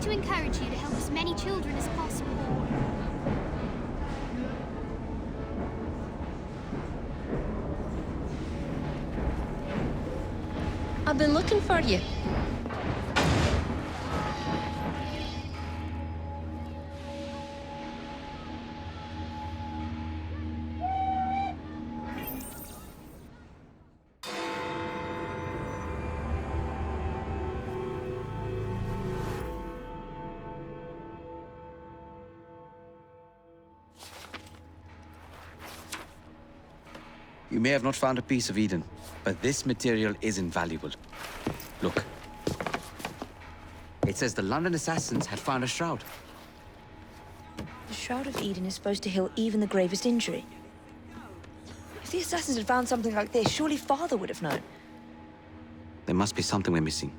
to encourage you to help as many children as possible. I've been looking for you. You may have not found a piece of Eden, but this material is invaluable. Look. It says the London assassins had found a shroud. The Shroud of Eden is supposed to heal even the gravest injury. If the assassins had found something like this, surely Father would have known. There must be something we're missing.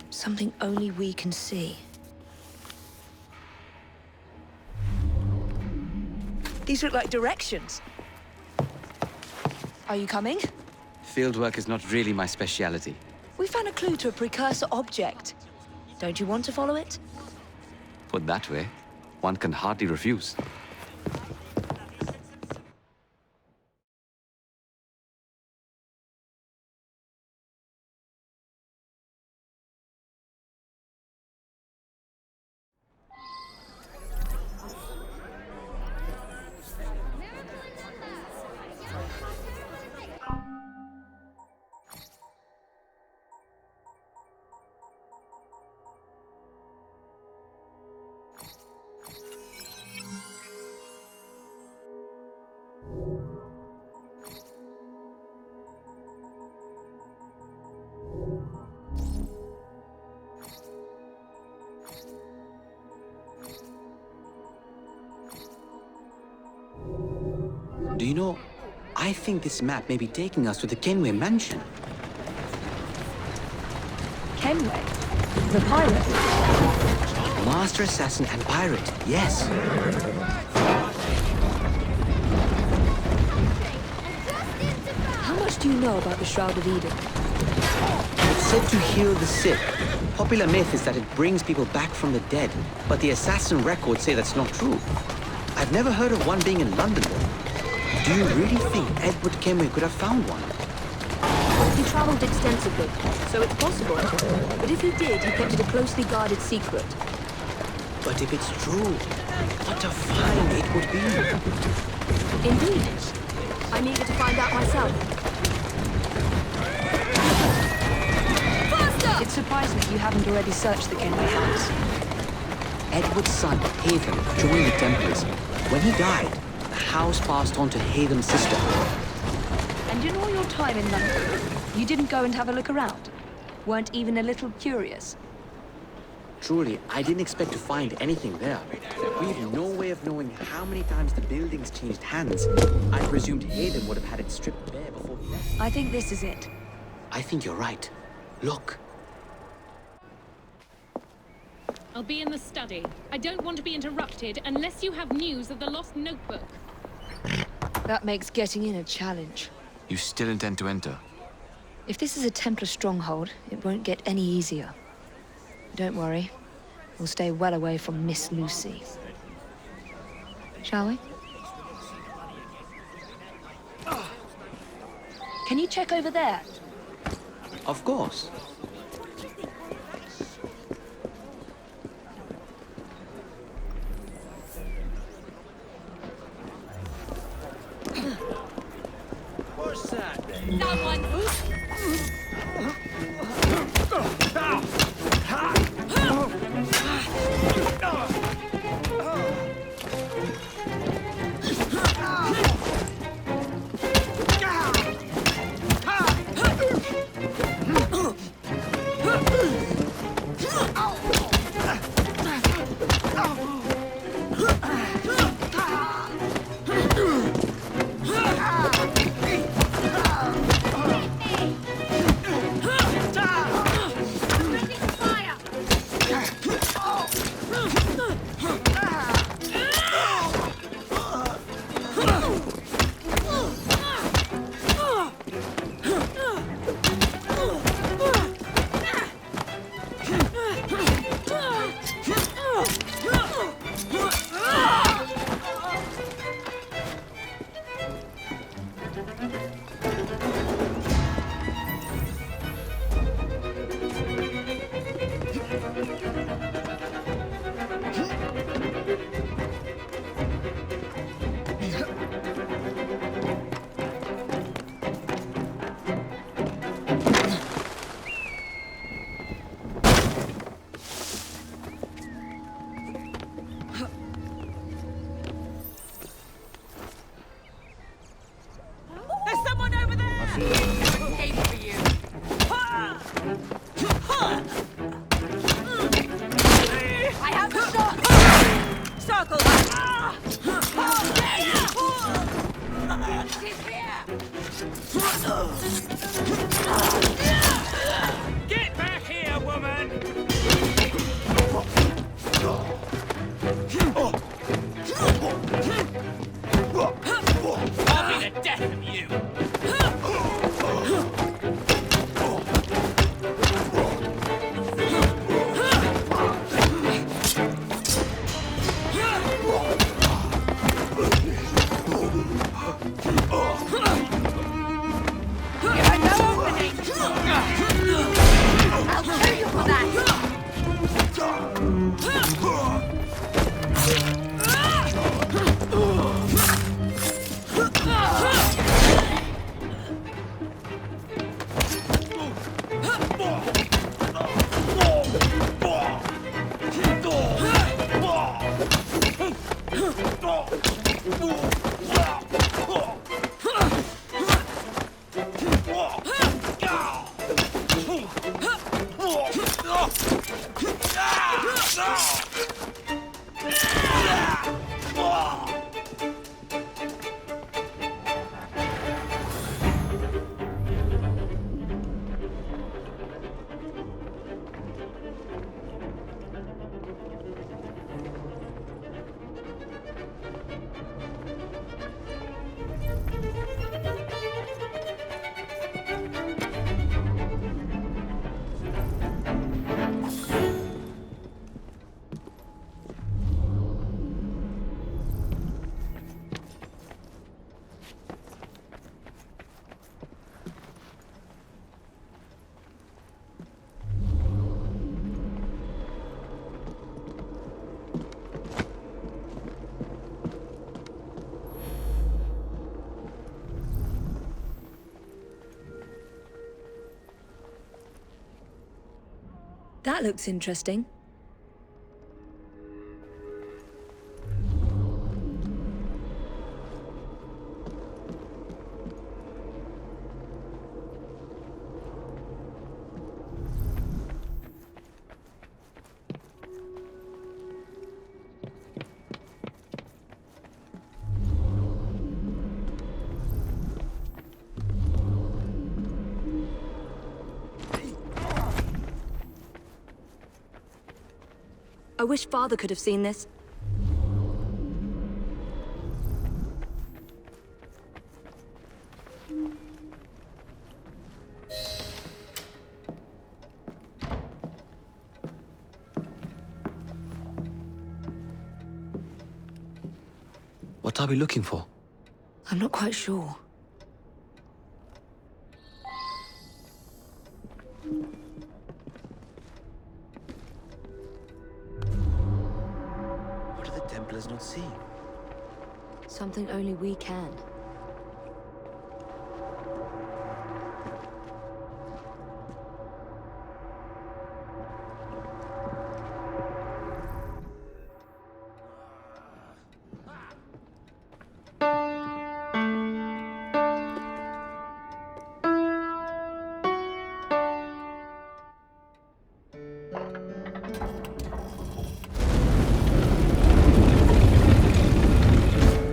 Something only we can see. These look like directions. Are you coming? Fieldwork is not really my speciality. We found a clue to a precursor object. Don't you want to follow it? Put that way, one can hardly refuse. Do you know, I think this map may be taking us to the Kenway mansion. Kenway? The pirate? Master assassin and pirate, yes. How much do you know about the Shroud of Eden? It's said to heal the sick. Popular myth is that it brings people back from the dead, but the assassin records say that's not true. I've never heard of one being in London, though. Do you really think Edward Kenway could have found one? He travelled extensively, so it's possible. But if he did, he kept it a closely guarded secret. But if it's true, what a find it would be. Indeed. I'm eager to find out myself. Faster! It surprised me you haven't already searched the Kenway house. Edward's son, Hatham, joined the Templars. When he died, the house passed on to Hatham's sister. And in all your time in London, you didn't go and have a look around? Weren't even a little curious? Truly, I didn't expect to find anything there. We have no way of knowing how many times the buildings changed hands. I presumed Hatham would have had it stripped bare before he left. I think this is it. I think you're right. Look. I'll be in the study. I don't want to be interrupted unless you have news of the lost notebook. That makes getting in a challenge. You still intend to enter? If this is a Templar stronghold, it won't get any easier. Don't worry. We'll stay well away from Miss Lucy. Shall we? Can you check over there? Of course. Someone! There's someone over there! Waiting for you. I have the shot! Circle! She's here! Get back here, woman! I'll be the death of you! I'll kill you for that! That looks interesting. I wish Father could have seen this. What are we looking for? I'm not quite sure. What are the Templars not seeing? Something only we can.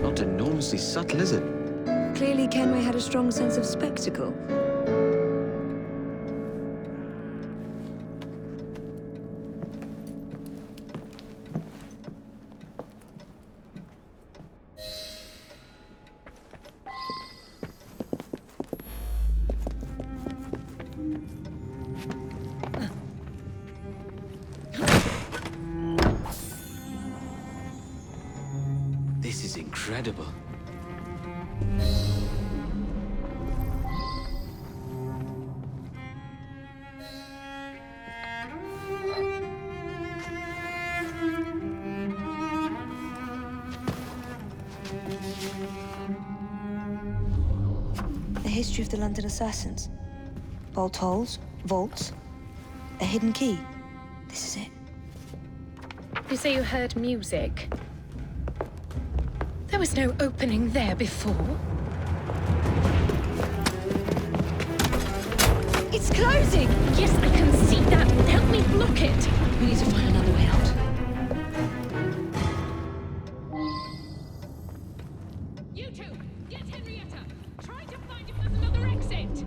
Not enormously subtle, is it? Clearly Kenway had a strong sense of spectacle. This is incredible. The history of the London assassins. Bolt holes, vaults, a hidden key. This is it. You say you heard music. There was no opening there before. It's closing! Yes, I can see that. Help me block it. We need to find another way out. You two, get Henrietta. Try to find if there's another exit.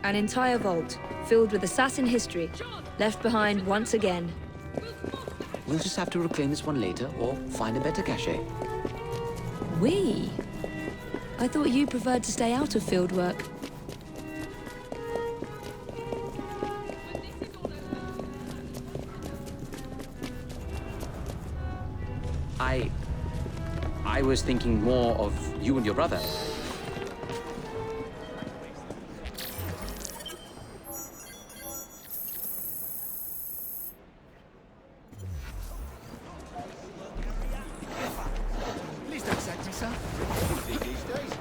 An entire vault, filled with assassin history, left behind once again. We'll just have to reclaim this one later, or find a better cache. We? I thought you preferred to stay out of field work. I was thinking more of you and your brother. Please don't sack me, sir. These days.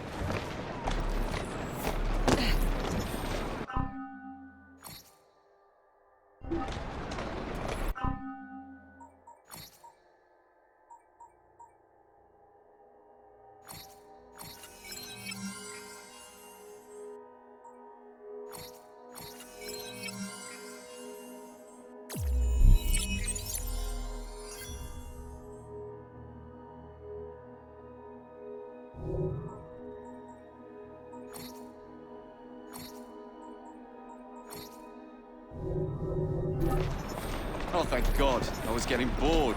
Oh, thank God. I was getting bored.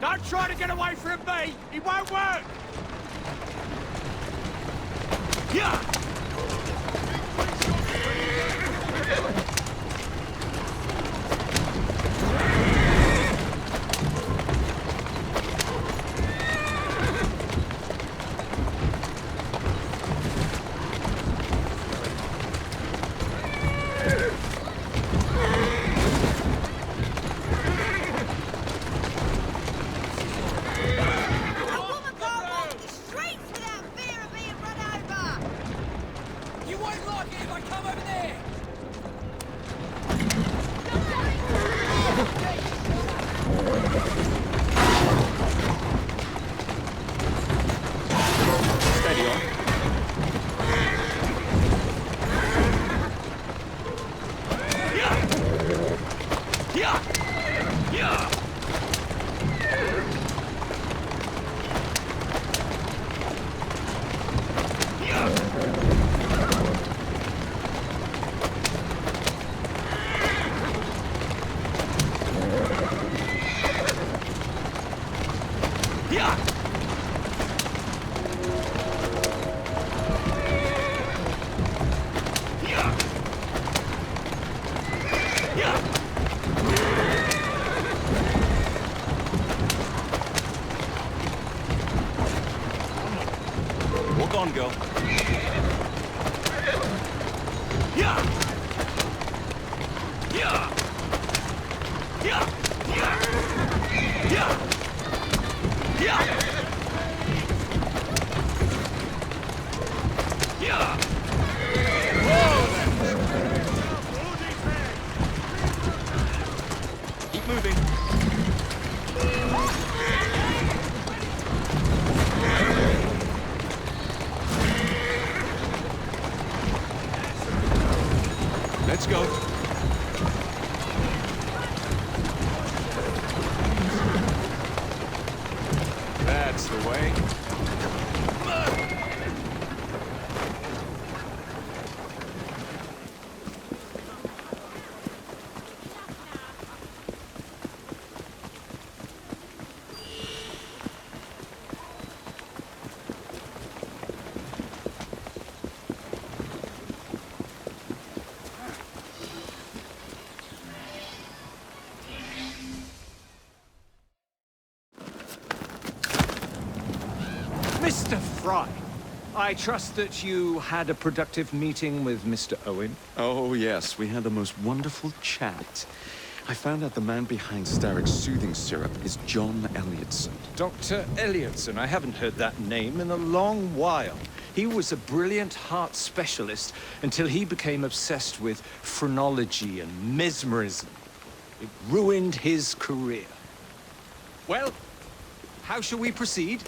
Don't try to get away from me! It won't work! Yeah! Walk on, girl. Let's go. That's the way. Mr. Frye, I trust that you had a productive meeting with Mr. Owen. Oh, yes, we had the most wonderful chat. I found out the man behind Starrick's soothing syrup is John Elliotson. Dr. Elliotson, I haven't heard that name in a long while. He was a brilliant heart specialist until he became obsessed with phrenology and mesmerism. It ruined his career. Well, how shall we proceed?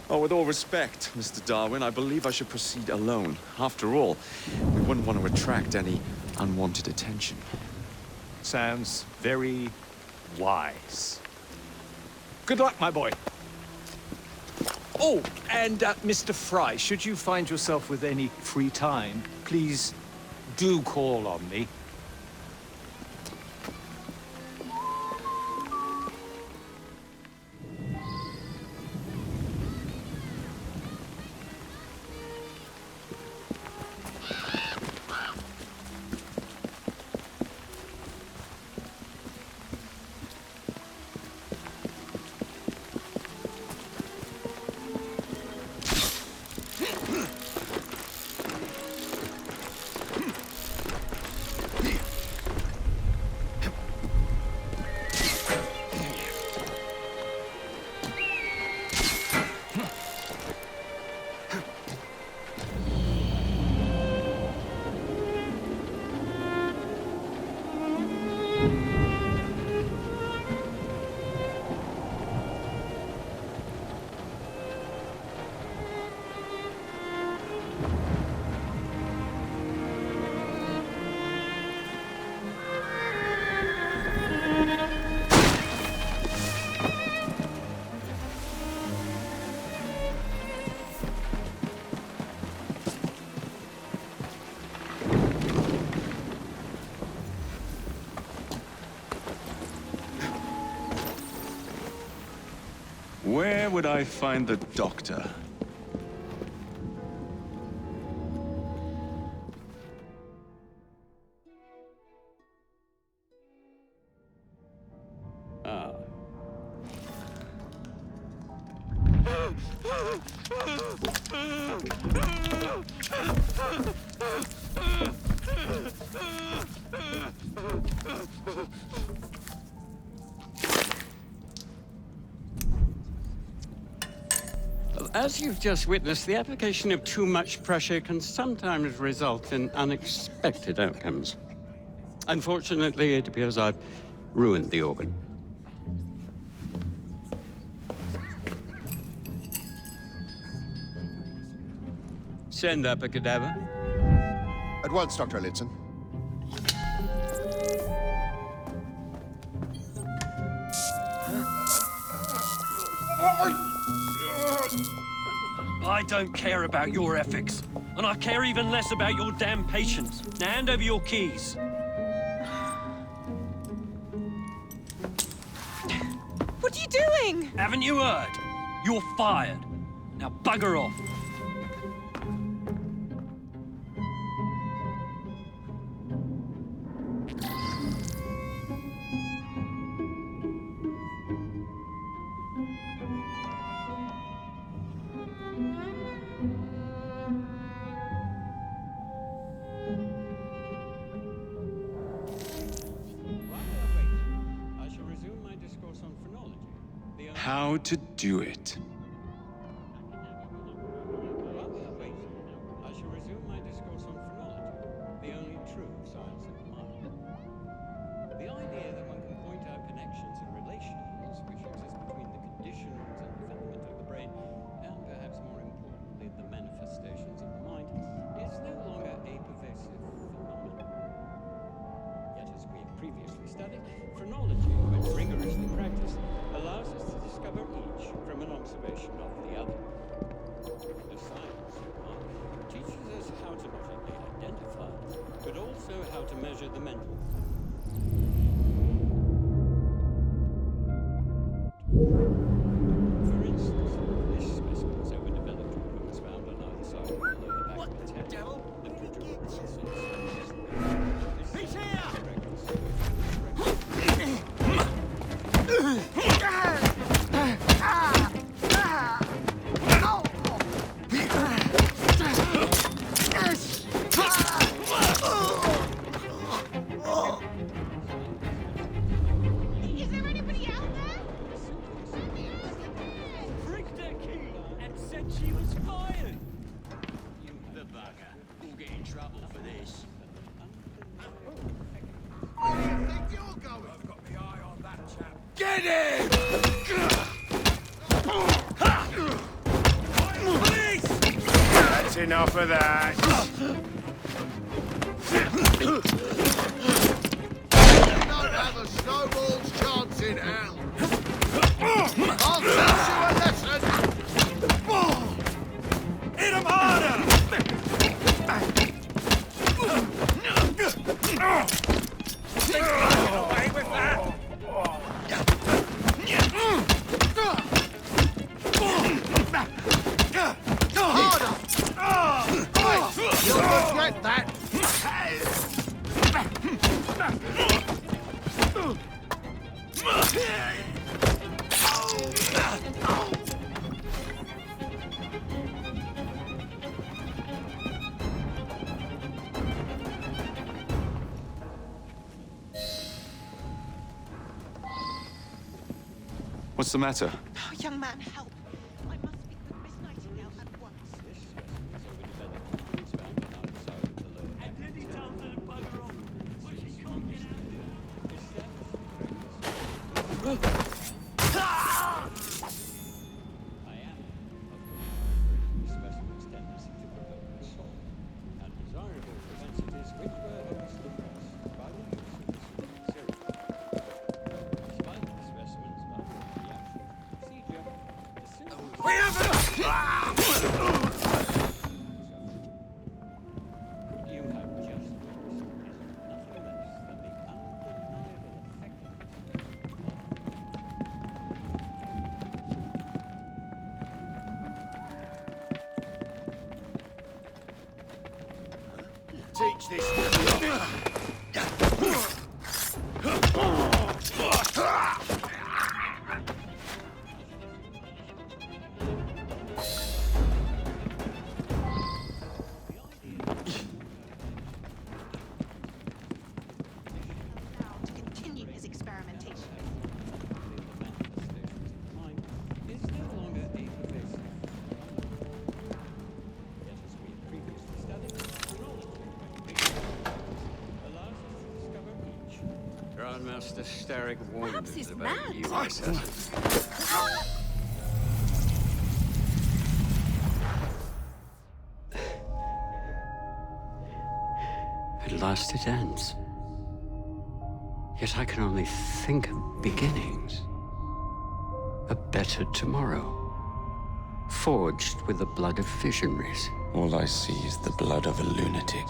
Oh, with all respect, Mr. Darwin, I believe I should proceed alone. After all, we wouldn't want to attract any unwanted attention. Sounds very wise. Good luck, my boy. Oh, and Mr. Frye, should you find yourself with any free time, please do call on me. Where would I find the doctor? Ah. As you've just witnessed, the application of too much pressure can sometimes result in unexpected outcomes. Unfortunately, it appears I've ruined the organ. Send up a cadaver. At once, Dr. Elliotson. I don't care about your ethics, and I care even less about your damn patience. Now hand over your keys. What are you doing? Haven't you heard? You're fired. Now bugger off. How to do it. I shall resume my discourse on phrenology, the only true science of the mind. The idea that one can point out connections and relations which exist between the conditions and development of the brain, and perhaps more importantly, the manifestations of the mind, is no longer a pervasive phenomenon. study, phrenology, when rigorously practiced, allows us to discover each from an observation of the other. The science of mind teaches us how to not only identify, but also how to measure the mental. For instance, this specimen's overdeveloped organ was found on either side of the lower back of its head. devil? The picture process. He's here! Is there anybody out there? Pricked her key and said she was fired. The bugger. We'll get in trouble for this. Where do you think you're going? I've got my eye on that chap. Get in! Police! That's enough of that. Don't have a snowball's chance in hell. I'll teach you a lesson. Hit him harder! Get away with that! Harder! You'll regret that! What's the matter? Oh, young man, help. I must speak with Miss Nightingale at once. And then he tells her to bugger off, but she can't get out of it. I am, of course, the specimen's tendency to provoke assault, and desirable propensities which were only suppressed by the use of this serum. Despite the specimen's non-reactive procedure, the symptoms... We haven't! You have just witnessed nothing less than the undeniable effectiveness. Teach this. Now to continue his experimentation. The manifestations of the mind is no longer a pervasive phenomenon. Yet, as we have previously studied, knowledge allows us to discover each. Grandmaster Starrick warned Perhaps us he's about mad. you, assassin. At last it ends. Yet I can only think of beginnings. A better tomorrow. Forged with the blood of visionaries. All I see is the blood of a lunatic.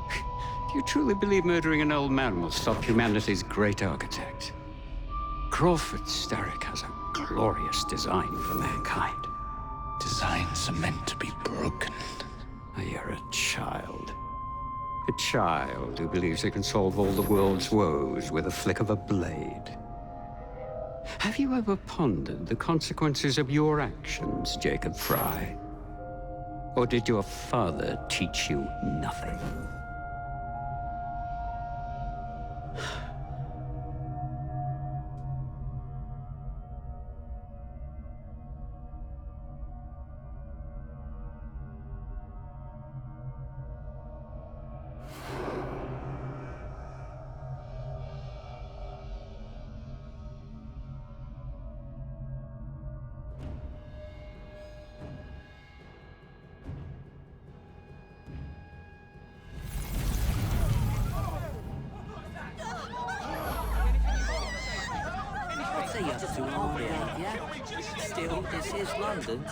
Do you truly believe murdering an old man will stop humanity's great architect? Crawford Starrick has a glorious design for mankind. Designs are meant to be broken. You're a child. A child who believes it can solve all the world's woes with a flick of a blade. Have you ever pondered the consequences of your actions, Jacob Frye? Or did your father teach you nothing? Yeah. Still, this is London.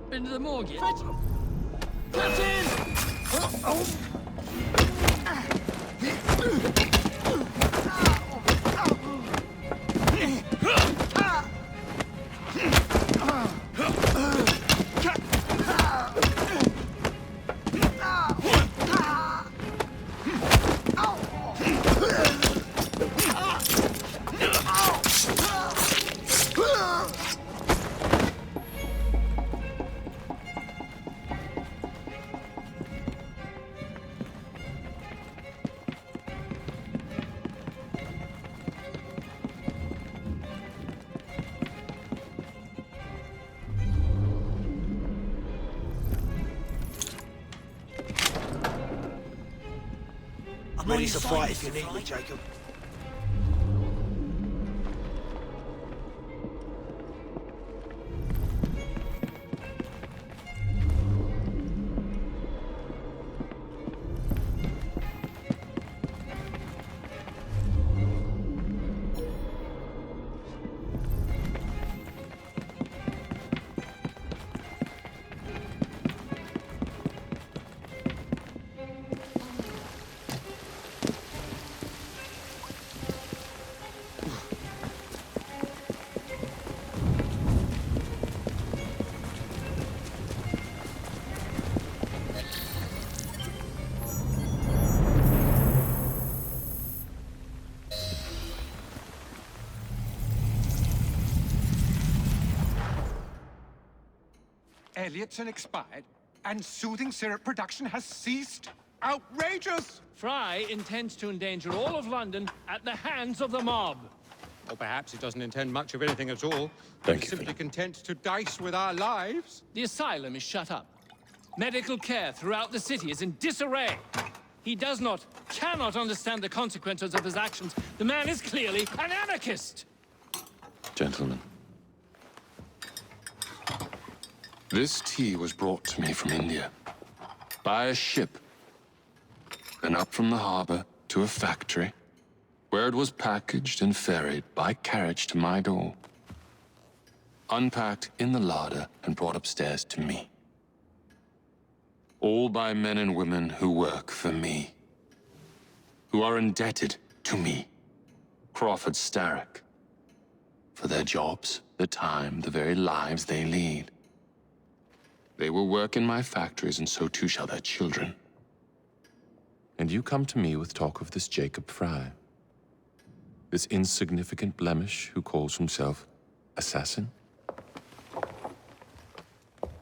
Been to the morgue yet? Captain! I'm ready to fight if you need me, Jacob. Elliotson expired, and soothing syrup production has ceased? Outrageous! Frye intends to endanger all of London at the hands of the mob. Or perhaps he doesn't intend much of anything at all. Thank He's you, simply content to dice with our lives. The asylum is shut up. Medical care throughout the city is in disarray. He cannot understand the consequences of his actions. The man is clearly an anarchist! Gentlemen. This tea was brought to me from India. By a ship. And up from the harbor to a factory, where it was packaged and ferried by carriage to my door. Unpacked in the larder and brought upstairs to me. All by men and women who work for me. Who are indebted to me, Crawford Starrick. For their jobs, the time, the very lives they lead. They will work in my factories, and so too shall their children. And you come to me with talk of this Jacob Frye. This insignificant blemish who calls himself assassin?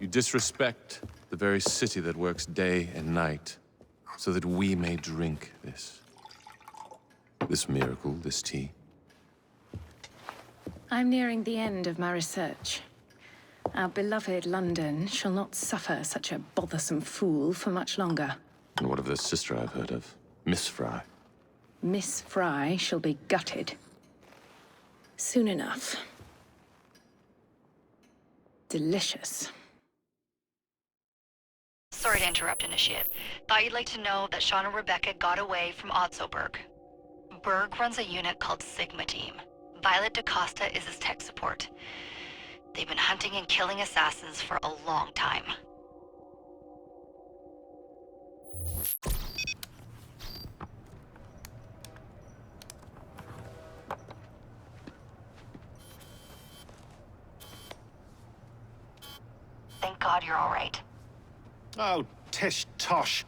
You disrespect the very city that works day and night so that we may drink this miracle, this tea. I'm nearing the end of my research. Our beloved London shall not suffer such a bothersome fool for much longer. And what of this sister I've heard of, Miss Frye? Miss Frye shall be gutted. Soon enough. Delicious. Sorry to interrupt, Initiate. Thought you'd like to know that Sean and Rebecca got away from Otzoberg. Berg runs a unit called Sigma Team. Violet DaCosta is his tech support. They've been hunting and killing assassins for a long time. Thank God you're all right. Oh, tish tosh.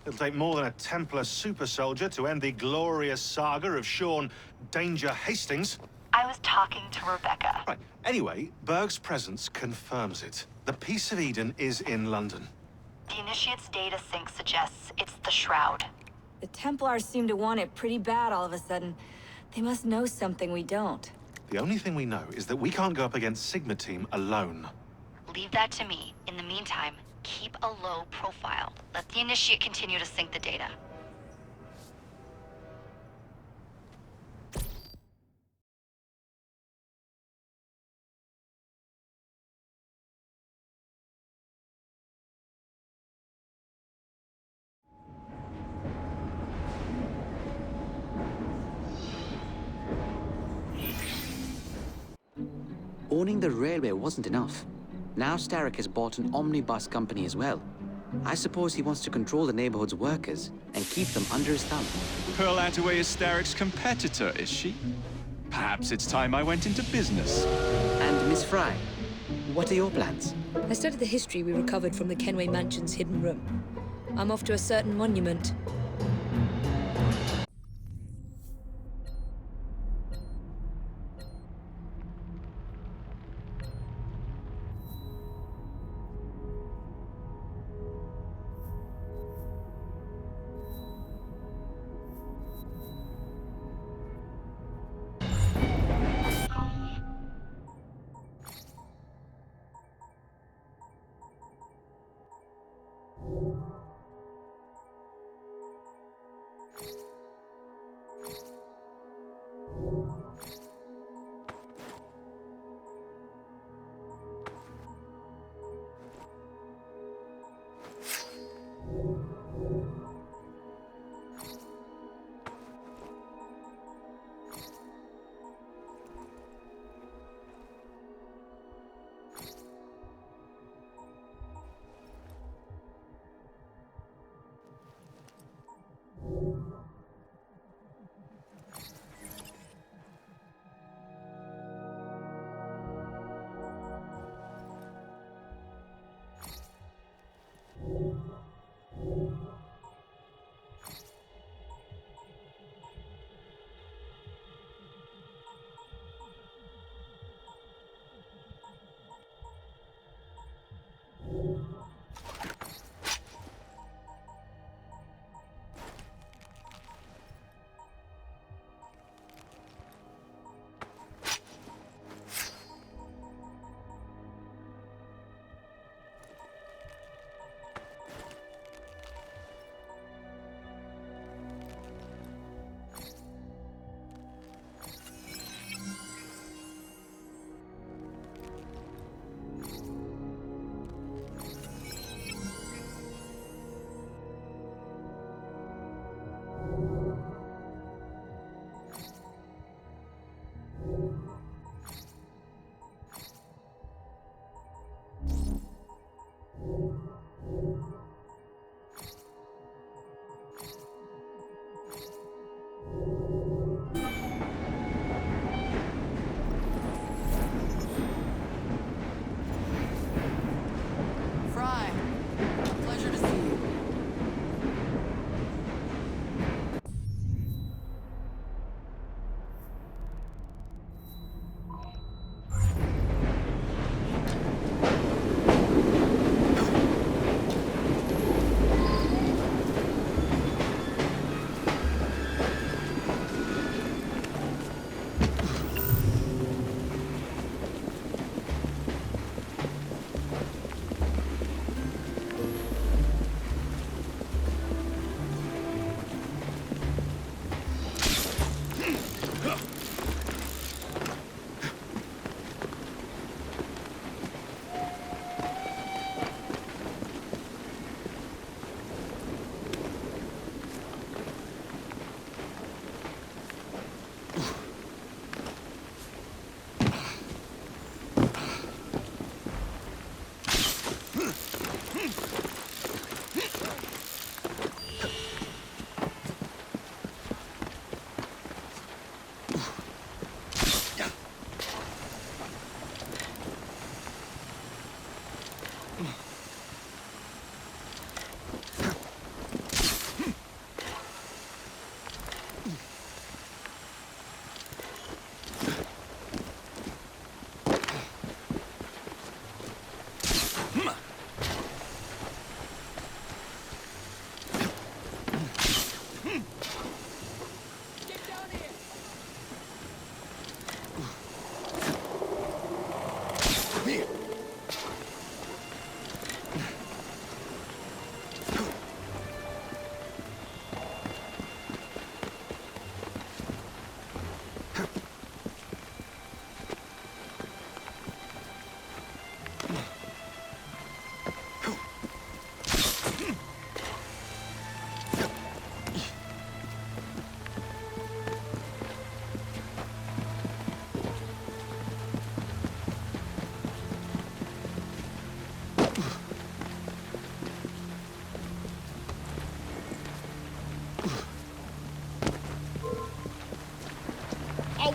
It'll take more than a Templar super soldier to end the glorious saga of Sean Danger Hastings. I was talking to Rebecca. Right. Anyway, Berg's presence confirms it. The Peace of Eden is in London. The Initiate's data sync suggests it's the Shroud. The Templars seem to want it pretty bad all of a sudden. They must know something we don't. The only thing we know is that we can't go up against Sigma Team alone. Leave that to me. In the meantime, keep a low profile. Let the Initiate continue to sync the data. Owning the railway wasn't enough. Now Starrick has bought an omnibus company as well. I suppose he wants to control the neighborhood's workers and keep them under his thumb. Pearl Attaway is Starrick's competitor, is she? Perhaps it's time I went into business. And Miss Frye, what are your plans? I studied the history we recovered from the Kenway Mansion's hidden room. I'm off to a certain monument.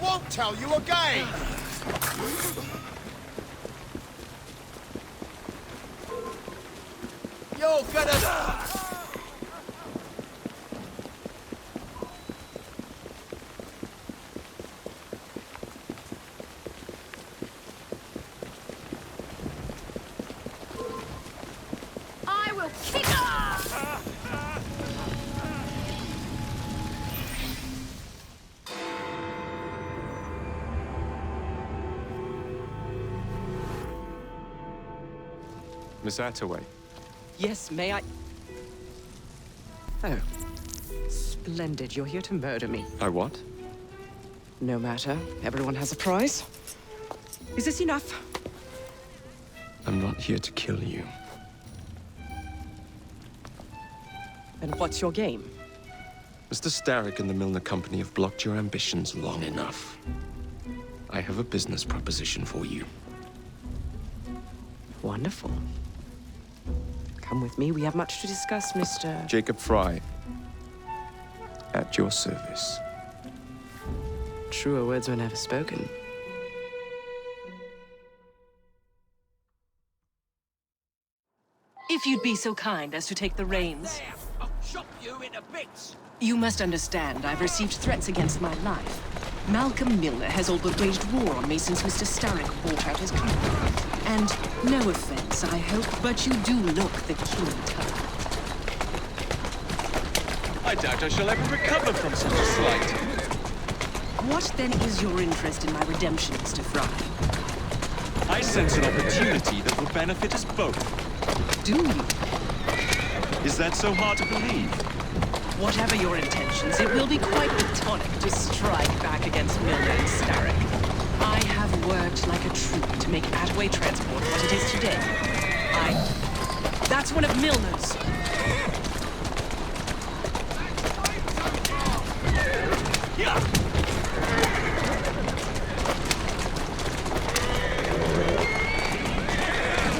won't tell you again! You're gonna... I will kick off! Miss Attaway. Yes, may I? Oh. Splendid. You're here to murder me. I what? No matter. Everyone has a price. Is this enough? I'm not here to kill you. And what's your game? Mr. Starrick and the Milner Company have blocked your ambitions long enough. I have a business proposition for you. Wonderful. Come with me. We have much to discuss, Mr. Jacob Frye. At your service. Truer words were never spoken. If you'd be so kind as to take the reins. I'll chop you into bits. You must understand, I've received threats against my life. Malcolm Milner has all but waged war on me since Mr. Starrick bought out his company. And no offense, I hope, but you do look the killing type. I doubt I shall ever recover from such a slight. What then is your interest in my redemption, Mr. Frye? I sense an opportunity that will benefit us both. Do you? Is that so hard to believe? Whatever your intentions, it will be quite the tonic to strike back against Milner and Starrick. I have worked like a troop to make Attaway Transport what it is today. That's one of Milner's.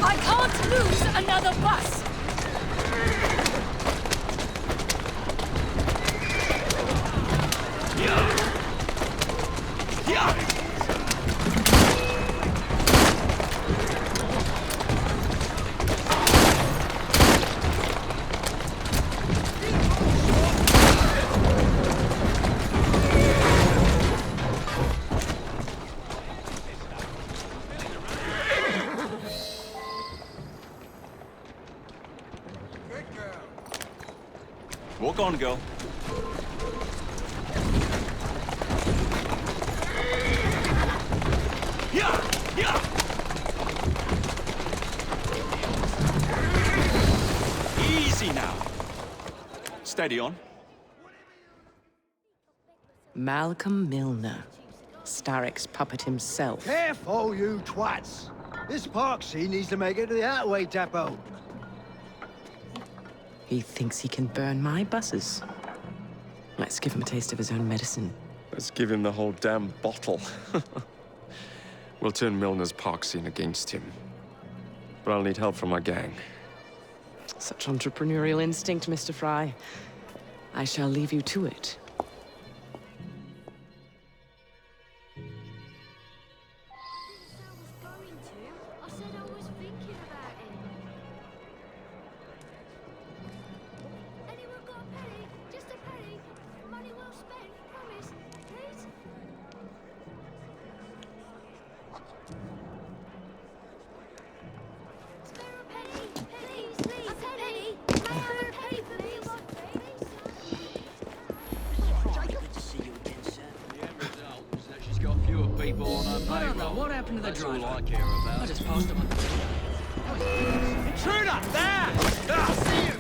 I can't lose another bus! Walk on, girl. Easy now. Steady on. Malcolm Milner. Starrick's puppet himself. Careful, you twats! This park scene needs to make it to the Attaway depot. He thinks he can burn my buses. Let's give him a taste of his own medicine. Let's give him the whole damn bottle. We'll turn Milner's park scene against him. But I'll need help from my gang. Such entrepreneurial instinct, Mr. Frye. I shall leave you to it. I don't know what happened to the driver. I care about. I just passed him. Intruder! There! I see you!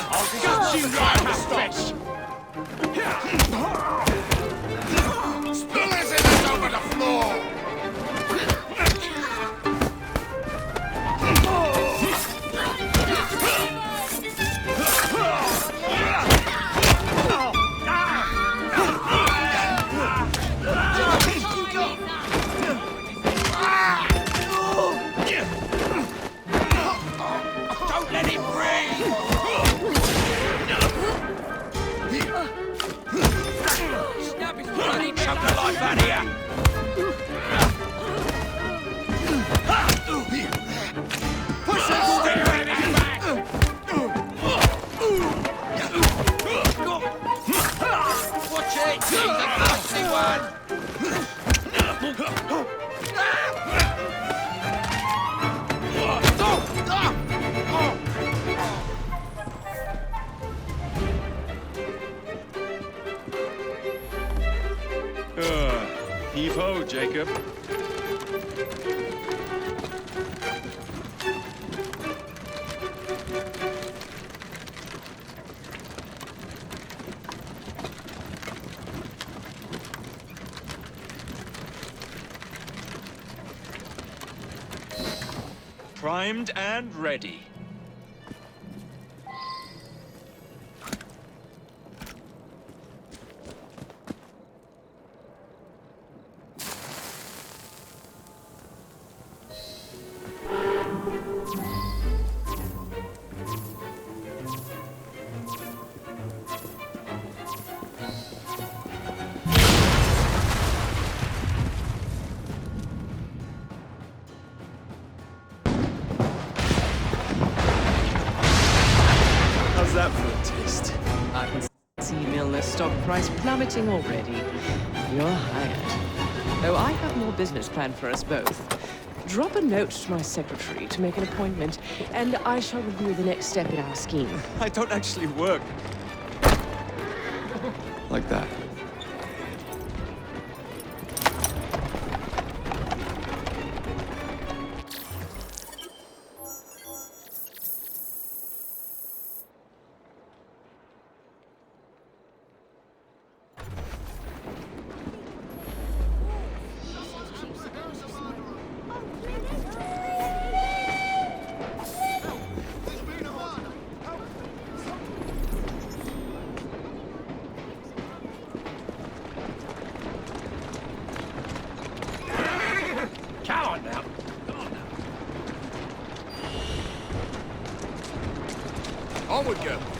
I'll gut you right in the stretch! Spill this in this over the floor! Don't let him breathe! Snap his bloody chunk of life out of here! Push that stick out of his back! Watch it! He's a nasty one! Heave-ho, Jacob. Primed and ready. How's that for a taste? I can see Milner's stock price plummeting already. You're hired. Oh, I have more business planned for us both. Drop a note to my secretary to make an appointment, and I shall review the next step in our scheme. I don't actually work Like that. Come on now! Onward, girl.